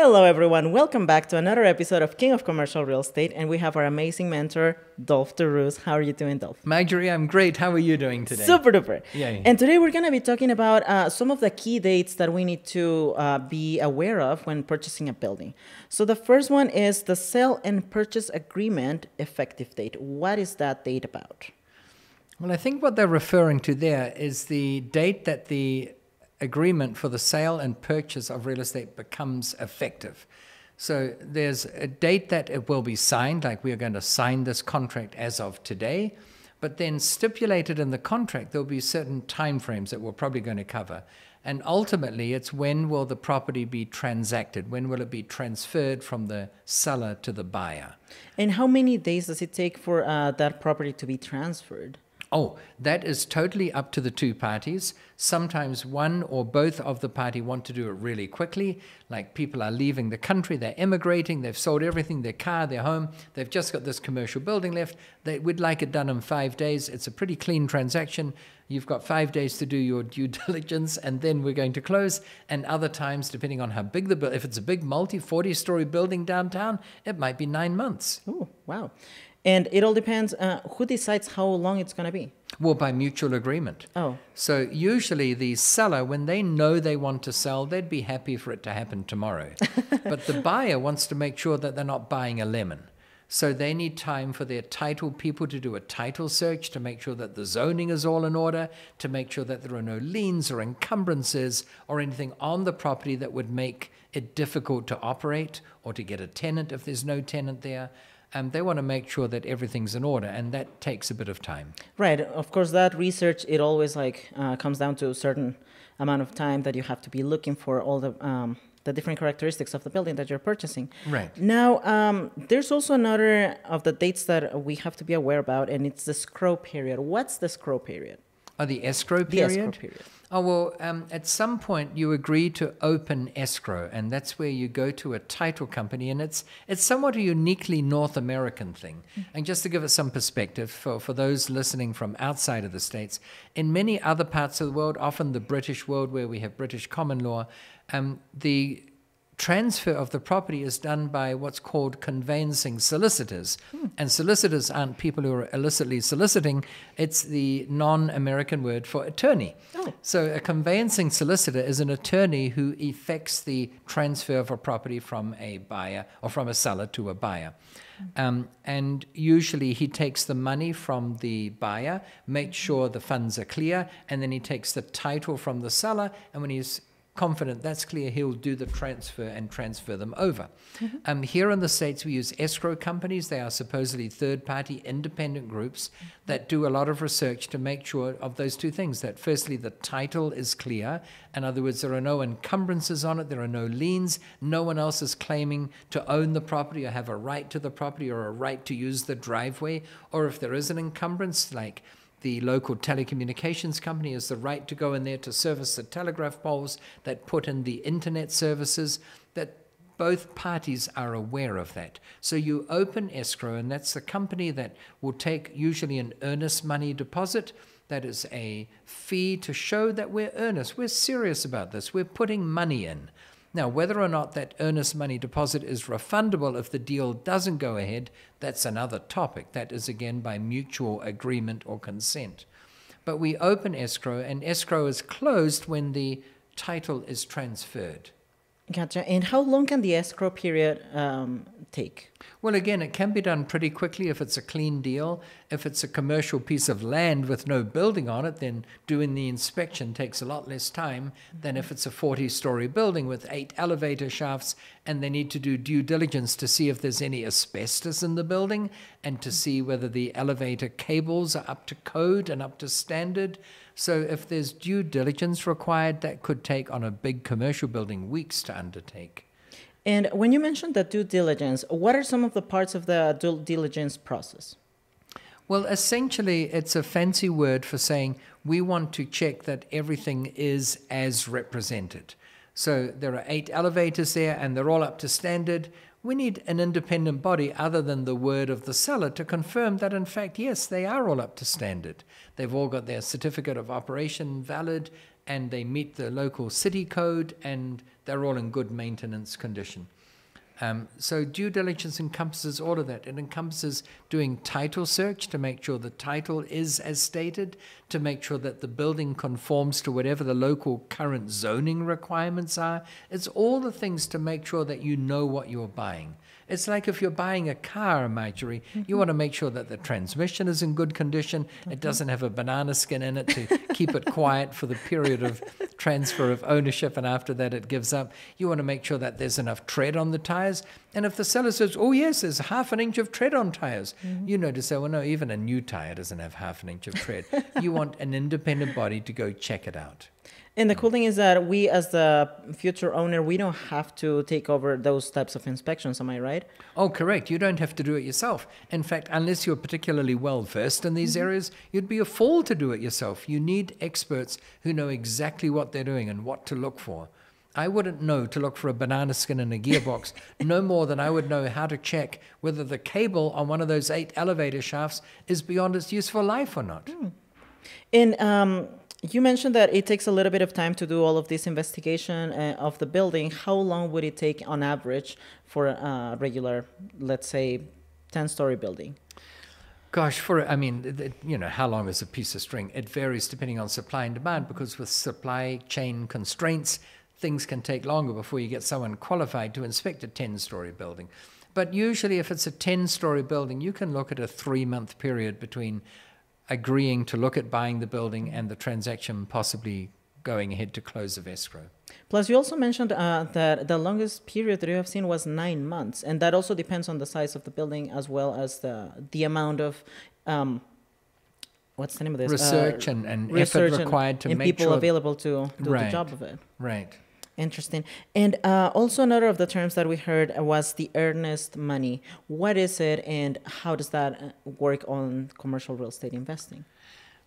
Hello, everyone. Welcome back to another episode of King of Commercial Real Estate. And we have our amazing mentor, Dolf de Roos. How are you doing, Dolf? Marjorie, I'm great. How are you doing today? Super duper. Yay. And today we're going to be talking about some of the key dates that we need to be aware of when purchasing a building. So the first one is the sale and purchase agreement effective date. What is that date about? Well, I think what they're referring to there is the date that the agreement for the sale and purchase of real estate becomes effective. So there's a date that it will be signed, like we are going to sign this contract as of today, but then stipulated in the contract, there'll be certain timeframes that we're probably going to cover. And ultimately, it's when will the property be transacted? When will it be transferred from the seller to the buyer? And how many days does it take for that property to be transferred? Oh, that is totally up to the two parties. Sometimes one or both of the party want to do it really quickly, like people are leaving the country, they're immigrating, they've sold everything, their car, their home, they've just got this commercial building left. They would like it done in 5 days. It's a pretty clean transaction. You've got 5 days to do your due diligence, and then we're going to close. And other times, depending on how big the building, if it's a big multi-40-story building downtown, it might be 9 months. Oh, wow. And it all depends who decides how long it's going to be. Well, by mutual agreement. Oh. So usually the seller, when they know they want to sell, they'd be happy for it to happen tomorrow. But the buyer wants to make sure that they're not buying a lemon. So they need time for their title people to do a title search to make sure that the zoning is all in order, to make sure that there are no liens or encumbrances or anything on the property that would make it difficult to operate or to get a tenant if there's no tenant there. They want to make sure that everything's in order, and that takes a bit of time. Right. Of course, that research, it always comes down to a certain amount of time that you have to be looking for all the different characteristics of the building that you're purchasing. Right. Now, there's also another of the dates that we have to be aware about, and it's the escrow period. What's the escrow period? Oh, the escrow period? The escrow period. Oh, well, at some point you agree to open escrow, and that's where you go to a title company, and it's somewhat a uniquely North American thing. And just to give it some perspective for those listening from outside of the States, in many other parts of the world, often the British world where we have British common law, the transfer of the property is done by what's called conveyancing solicitors. And solicitors aren't people who are illicitly soliciting. It's the non-American word for attorney. Oh. So a conveyancing solicitor is an attorney who effects the transfer of a property from a buyer or from a seller to a buyer. And usually he takes the money from the buyer, makes sure the funds are clear, and then he takes the title from the seller, and when he's confident that's clear, he'll do the transfer and transfer them over. Here in the States, we use escrow companies. They are supposedly third-party independent groups that do a lot of research to make sure of those two things, that firstly, the title is clear. In other words, there are no encumbrances on it. There are no liens. No one else is claiming to own the property or have a right to the property or a right to use the driveway. Or if there is an encumbrance, like the local telecommunications company has the right to go in there to service the telegraph poles that put in the internet services, that both parties are aware of that. So you open escrow, and that's the company that will take usually an earnest money deposit. That is a fee to show that we're earnest, we're serious about this, we're putting money in. Now, whether or not that earnest money deposit is refundable if the deal doesn't go ahead, that's another topic. That is, again, by mutual agreement or consent. But we open escrow, and escrow is closed when the title is transferred. Gotcha. And how long can the escrow period take? Well, again, it can be done pretty quickly if it's a clean deal. If it's a commercial piece of land with no building on it, then doing the inspection takes a lot less time than if it's a 40-story building with 8 elevator shafts, and they need to do due diligence to see if there's any asbestos in the building and to see whether the elevator cables are up to code and up to standard. So if there's due diligence required, that could take on a big commercial building weeks to undertake. And when you mentioned the due diligence, what are some of the parts of the due diligence process? Well, essentially, it's a fancy word for saying we want to check that everything is as represented. So there are 8 elevators there, and they're all up to standard. We need an independent body other than the word of the seller to confirm that, in fact, yes, they are all up to standard. They've all got their certificate of operation valid, and they meet the local city code, and they're all in good maintenance condition. So due diligence encompasses all of that. It encompasses doing title search to make sure the title is as stated, to make sure that the building conforms to whatever the local current zoning requirements are. It's all the things to make sure that you know what you're buying. It's like if you're buying a car, Marjorie, you want to make sure that the transmission is in good condition. It doesn't have a banana skin in it to keep it quiet for the period of transfer of ownership, and after that it gives up. You want to make sure that there's enough tread on the tires. And if the seller says, oh yes, there's half an inch of tread on tires, you know to say, well, no, even a new tire doesn't have half an inch of tread. You want an independent body to go check it out. And the cool thing is that we, as the future owner, we don't have to take over those types of inspections. Am I right? Oh, correct. You don't have to do it yourself. In fact, unless you're particularly well versed in these areas, you'd be a fool to do it yourself. You need experts who know exactly what they're doing and what to look for. I wouldn't know to look for a banana skin in a gearbox no more than I would know how to check whether the cable on one of those 8 elevator shafts is beyond its useful life or not. And you mentioned that it takes a little bit of time to do all of this investigation of the building. How long would it take on average for a regular, let's say, 10-story building? Gosh, how long is a piece of string? It varies depending on supply and demand, because with supply chain constraints, things can take longer before you get someone qualified to inspect a 10-story building. But usually if it's a 10-story building, you can look at a 3-month period between agreeing to look at buying the building and the transaction possibly going ahead to close of escrow. Plus, you also mentioned that the longest period that you have seen was 9 months, and that also depends on the size of the building as well as the amount of what's the name of this? Research and effort required to and make people sure available to do the job of it. Right. Interesting. And also another of the terms that we heard was the earnest money. What is it, and how does that work on commercial real estate investing?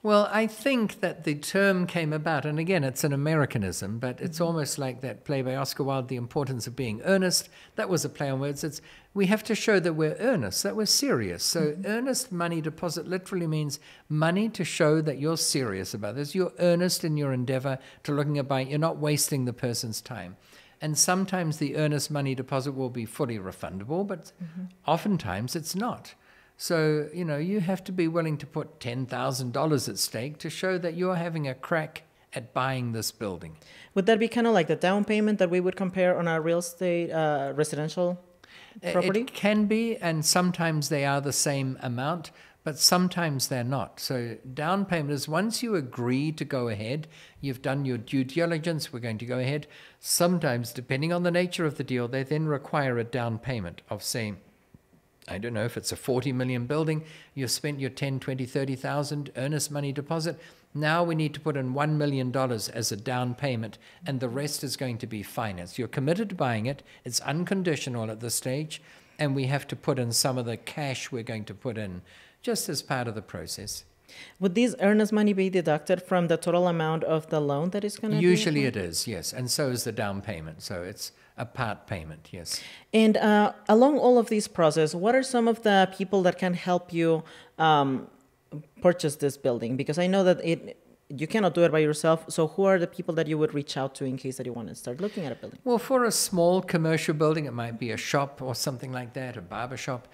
Well, I think that the term came about, and again, it's an Americanism, but it's almost like that play by Oscar Wilde, The Importance of Being Earnest. That was a play on words. We have to show that we're earnest, that we're serious. So earnest money deposit literally means money to show that you're serious about this. You're earnest in your endeavor to looking at buying. You're not wasting the person's time. And sometimes the earnest money deposit will be fully refundable, but oftentimes it's not. So, you have to be willing to put $10,000 at stake to show that you're having a crack at buying this building. Would that be kind of like the down payment that we would compare on our real estate residential property? It can be, and sometimes they are the same amount, but sometimes they're not. So down payment is once you agree to go ahead, you've done your due diligence, we're going to go ahead. Sometimes, depending on the nature of the deal, they then require a down payment of, say, I don't know, if it's a 40 million building, you spent your 10, 20, 30,000 earnest money deposit. Now we need to put in $1 million as a down payment, and the rest is going to be financed. You're committed to buying it. It's unconditional at this stage, and we have to put in some of the cash we're going to put in just as part of the process. Would these earnest money be deducted from the total amount of the loan that is going to be? Usually it is, yes, and so is the down payment. So it's a part payment, yes. And along all of these process, what are some of the people that can help you purchase this building? Because I know that you cannot do it by yourself. So who are the people that you would reach out to in case that you want to start looking at a building? Well, for a small commercial building, it might be a shop or something like that, a barber shop.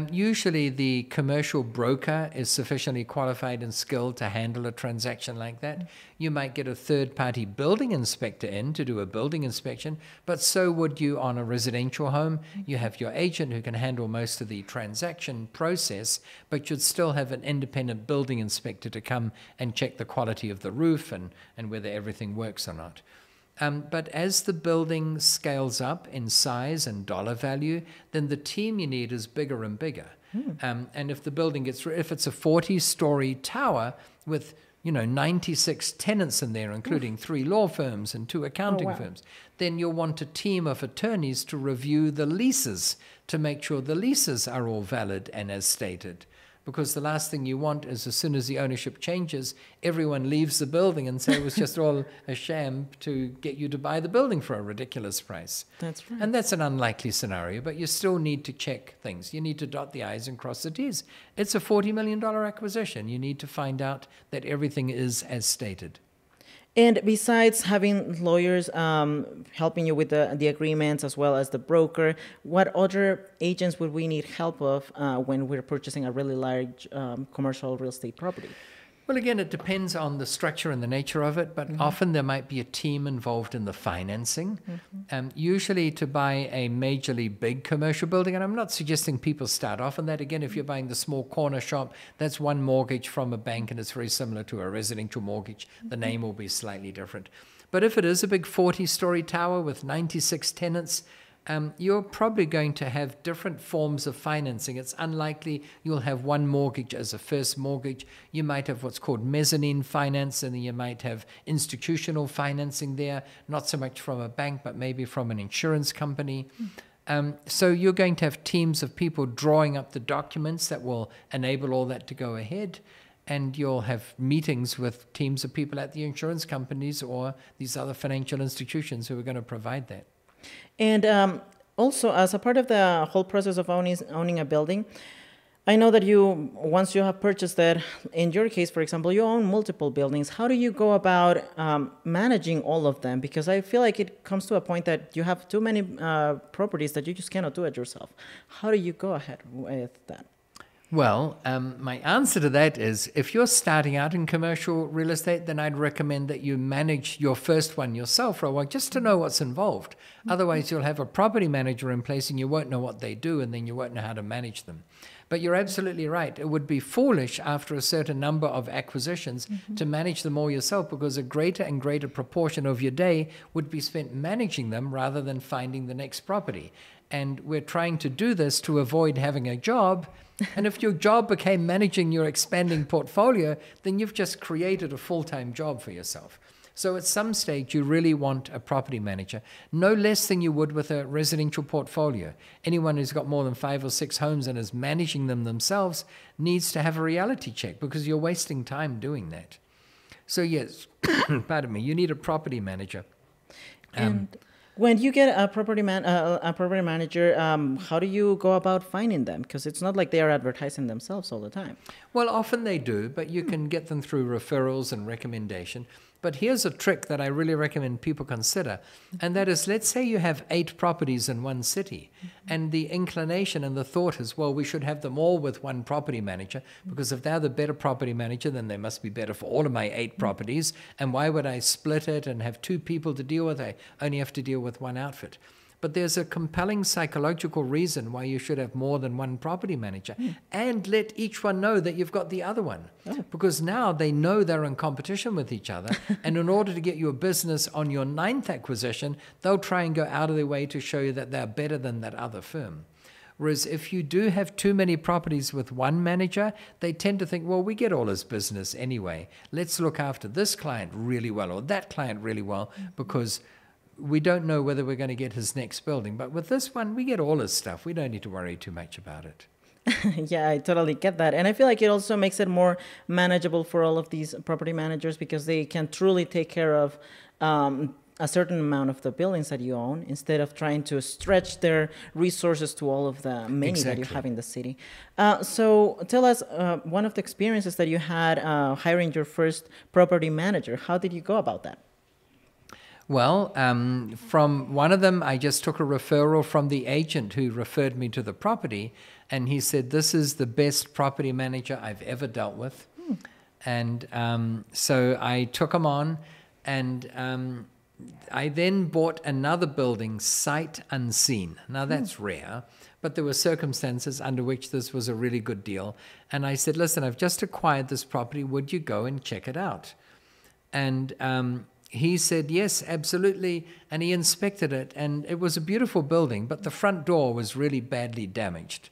Usually the commercial broker is sufficiently qualified and skilled to handle a transaction like that. You might get a third-party building inspector in to do a building inspection, but so would you on a residential home. You have your agent who can handle most of the transaction process, but you'd still have an independent building inspector to come and check the quality of the roof and whether everything works or not. But as the building scales up in size and dollar value, then the team you need is bigger and bigger. And if the building if it's a 40-story tower with 96 tenants in there, including 3 law firms and 2 accounting firms, then you'll want a team of attorneys to review the leases to make sure the leases are all valid and as stated. Because the last thing you want is, as soon as the ownership changes, everyone leaves the building and say it was just all a sham to get you to buy the building for a ridiculous price. That's right. And that's an unlikely scenario, but you still need to check things. You need to dot the I's and cross the T's. It's a $40 million acquisition. You need to find out that everything is as stated. And besides having lawyers helping you with the agreements as well as the broker, what other agents would we need help of when we're purchasing a really large commercial real estate property? Well, again, it depends on the structure and the nature of it, but often there might be a team involved in the financing. Usually to buy a majorly big commercial building, and I'm not suggesting people start off on that. Again, if you're buying the small corner shop, that's one mortgage from a bank, and it's very similar to a residential mortgage. The name will be slightly different. But if it is a big 40-story tower with 96 tenants, you're probably going to have different forms of financing. It's unlikely you'll have one mortgage as a first mortgage. You might have what's called mezzanine finance, and then you might have institutional financing there, not so much from a bank, but maybe from an insurance company. So you're going to have teams of people drawing up the documents that will enable all that to go ahead. And you'll have meetings with teams of people at the insurance companies or these other financial institutions who are going to provide that. And also, as a part of the whole process of owning a building, I know that once you have purchased that, in your case, for example, you own multiple buildings. How do you go about managing all of them? Because I feel like it comes to a point that you have too many properties that you just cannot do it yourself. How do you go ahead with that? Well, my answer to that is if you're starting out in commercial real estate, then I'd recommend that you manage your first one yourself for a while, just to know what's involved. Otherwise, you'll have a property manager in place and you won't know what they do, and then you won't know how to manage them. But you're absolutely right. It would be foolish after a certain number of acquisitions to manage them all yourself, because a greater and greater proportion of your day would be spent managing them rather than finding the next property. And we're trying to do this to avoid having a job. And if your job became managing your expanding portfolio, then you've just created a full-time job for yourself. So at some stage, you really want a property manager, no less than you would with a residential portfolio. Anyone who's got more than 5 or 6 homes and is managing them themselves needs to have a reality check, because you're wasting time doing that. So yes, pardon me, you need a property manager. And when you get a property manager, how do you go about finding them? Because it's not like they are advertising themselves all the time. Well, often they do, but you can get them through referrals and recommendation. But here's a trick that I really recommend people consider, and that is, let's say you have 8 properties in one city, and the inclination and the thought is, well, we should have them all with one property manager, because if they're the better property manager, then they must be better for all of my 8 properties, and why would I split it and have 2 people to deal with? I only have to deal with one outfit. But there's a compelling psychological reason why you should have more than one property manager, and let each one know that you've got the other one. Because now they know they're in competition with each other, and in order to get your business on your 9th acquisition, they'll try and go out of their way to show you that they're better than that other firm. Whereas if you do have too many properties with one manager, they tend to think, well, we get all his business anyway. Let's look after this client really well or that client really well, because we don't know whether we're going to get his next building. But with this one, we get all his stuff. We don't need to worry too much about it. Yeah, I totally get that. And I feel like it also makes it more manageable for all of these property managers, because they can truly take care of a certain amount of the buildings that you own, instead of trying to stretch their resources to all of the many that you have in the city. So tell us one of the experiences that you had hiring your first property manager. How did you go about that? Well, from one of them, I just took a referral from the agent who referred me to the property, and he said, this is the best property manager I've ever dealt with. And so I took him on, and I then bought another building sight unseen. Now, that's rare, but there were circumstances under which this was a really good deal. And I said, listen, I've just acquired this property. Would you go and check it out? And he said, yes, absolutely, and he inspected it, and it was a beautiful building, but the front door was really badly damaged.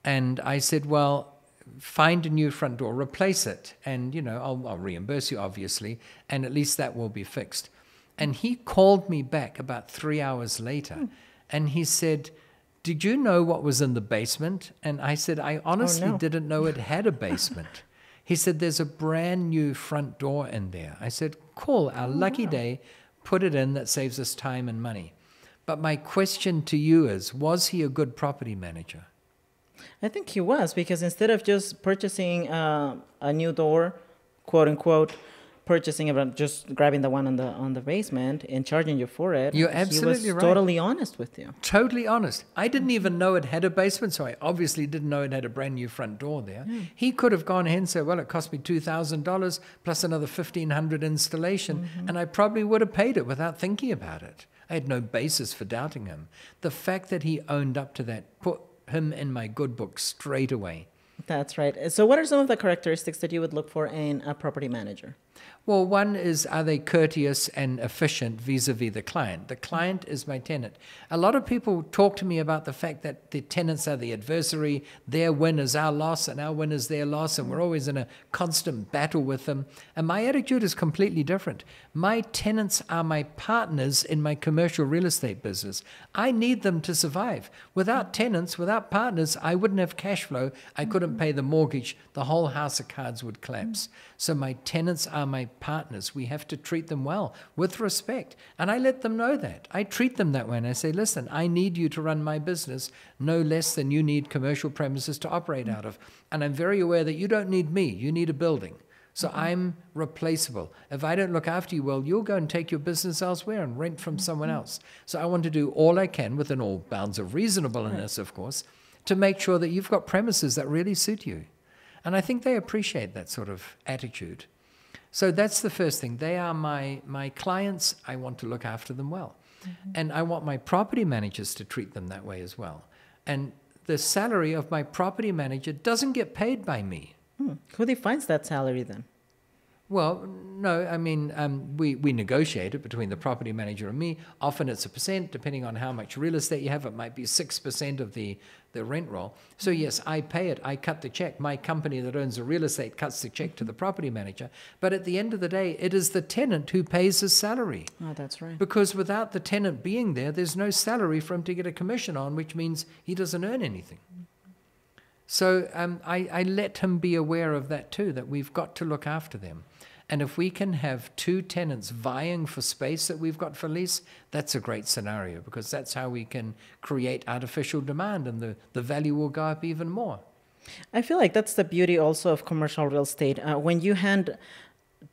And I said, well, find a new front door, replace it, and, you know, I'll reimburse you, obviously, and at least that will be fixed. And he called me back about 3 hours later, and he said, did you know what was in the basement? And I said, I honestly didn't know it had a basement. He said, there's a brand new front door in there. I said, cool, our lucky day, put it in, that saves us time and money. But my question to you is, was he a good property manager? I think he was, because instead of just purchasing a new door, quote unquote, purchasing it, just grabbing the one on the basement and charging you for it. You're absolutely he was right. Totally honest with you. Totally honest. I didn't even know it had a basement, so I obviously didn't know it had a brand new front door there. He could have gone ahead and said, well, it cost me $2,000 plus another $1,500 installation, and I probably would have paid it without thinking about it. I had no basis for doubting him. The fact that he owned up to that put him in my good book straight away. That's right. So what are some of the characteristics that you would look for in a property manager? Well, one is, are they courteous and efficient vis-a-vis the client? The client is my tenant. A lot of people talk to me about the fact that the tenants are the adversary, their win is our loss, and our win is their loss, and we're always in a constant battle with them. And my attitude is completely different. My tenants are my partners in my commercial real estate business. I need them to survive. Without tenants, without partners, I wouldn't have cash flow. I couldn't pay the mortgage. The whole house of cards would collapse. So my tenants are my partners. We have to treat them well, with respect. And I let them know that. I treat them that way. And I say, listen, I need you to run my business no less than you need commercial premises to operate out of. And I'm very aware that you don't need me. You need a building. So I'm replaceable. If I don't look after you well, you'll go and take your business elsewhere and rent from someone else. So I want to do all I can, within all bounds of reasonableness, of course, to make sure that you've got premises that really suit you. And I think they appreciate that sort of attitude. So that's the first thing. They are my clients. I want to look after them well. And I want my property managers to treat them that way as well. And the salary of my property manager doesn't get paid by me. Who defines that salary then? Well, no, I mean, we negotiate it between the property manager and me. Often it's a percent, depending on how much real estate you have. It might be 6% of the rent roll. So yes, I pay it. I cut the check. My company that owns the real estate cuts the check to the property manager. But at the end of the day, it is the tenant who pays his salary. Oh, that's right. Because without the tenant being there, there's no salary for him to get a commission on, which means he doesn't earn anything. So I let him be aware of that too, that we've got to look after them. And if we can have two tenants vying for space that we've got for lease, that's a great scenario, because that's how we can create artificial demand, and the value will go up even more. I feel like that's the beauty also of commercial real estate. When you hand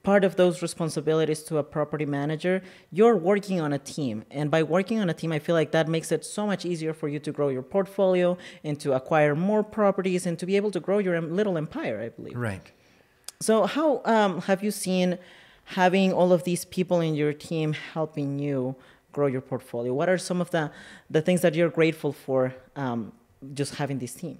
part of those responsibilities to a property manager, you're working on a team. And by working on a team, I feel like that makes it so much easier for you to grow your portfolio and to acquire more properties and to be able to grow your little empire, I believe. Right. So how have you seen having all of these people in your team helping you grow your portfolio? What are some of the things that you're grateful for just having this team?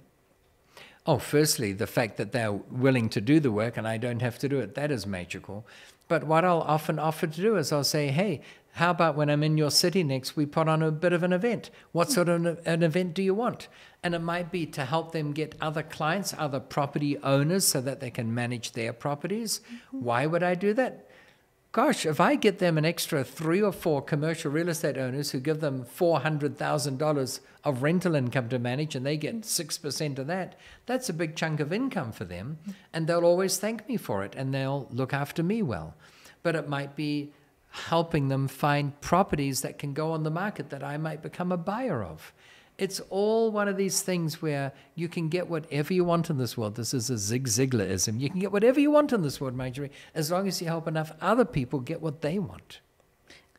Oh, firstly, the fact that they're willing to do the work and I don't have to do it, that is magical. But what I'll often offer to do is I'll say, hey, how about when I'm in your city next, we put on a bit of an event? What sort of an event do you want? And it might be to help them get other clients, other property owners, so that they can manage their properties. Why would I do that? Gosh, if I get them an extra 3 or 4 commercial real estate owners who give them $400,000 of rental income to manage, and they get 6% of that, that's a big chunk of income for them. And they'll always thank me for it, and they'll look after me well. But it might be helping them find properties that can go on the market that I might become a buyer of. It's all one of these things where you can get whatever you want in this world. This is a Zig Ziglarism. You can get whatever you want in this world, Marjorie, as long as you help enough other people get what they want.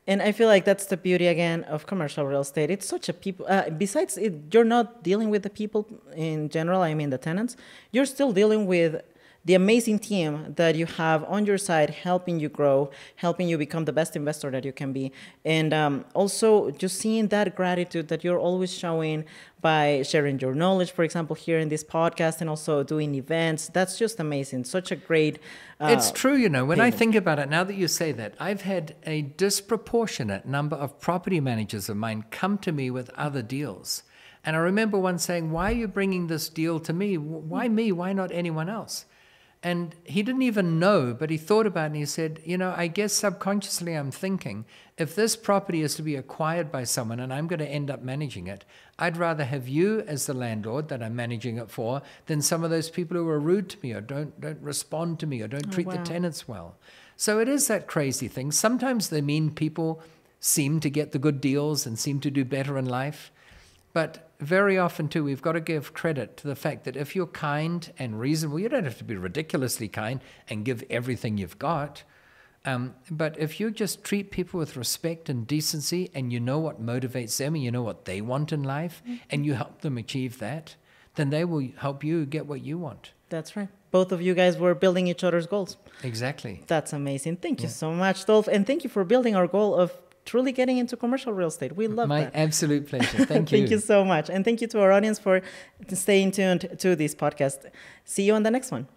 And I feel like that's the beauty, again, of commercial real estate. It's such a people... besides, you're not dealing with the people in general, I mean the tenants. You're still dealing with the amazing team that you have on your side, helping you grow, helping you become the best investor that you can be. And also just seeing that gratitude that you're always showing by sharing your knowledge, for example, here in this podcast, and also doing events. That's just amazing. Such a great... it's true, you know, when I think about it, now that you say that, I've had a disproportionate number of property managers of mine come to me with other deals. And I remember one saying, why are you bringing this deal to me? Why me? Why not anyone else? And he didn't even know, but he thought about it and he said, you know, I guess subconsciously I'm thinking, if this property is to be acquired by someone and I'm going to end up managing it, I'd rather have you as the landlord that I'm managing it for than some of those people who are rude to me or don't respond to me or don't treat the tenants well. So it is that crazy thing. Sometimes the mean people seem to get the good deals and seem to do better in life. But very often, too, we've got to give credit to the fact that if you're kind and reasonable, you don't have to be ridiculously kind and give everything you've got. But if you just treat people with respect and decency, and you know what motivates them, and you know what they want in life, and you help them achieve that, then they will help you get what you want. That's right. Both of you guys were building each other's goals. Exactly. That's amazing. Thank you so much, Dolf. And thank you for building our goal of truly getting into commercial real estate. We love that. My absolute pleasure. Thank you. Thank you so much. And thank you to our audience for staying tuned to this podcast. See you on the next one.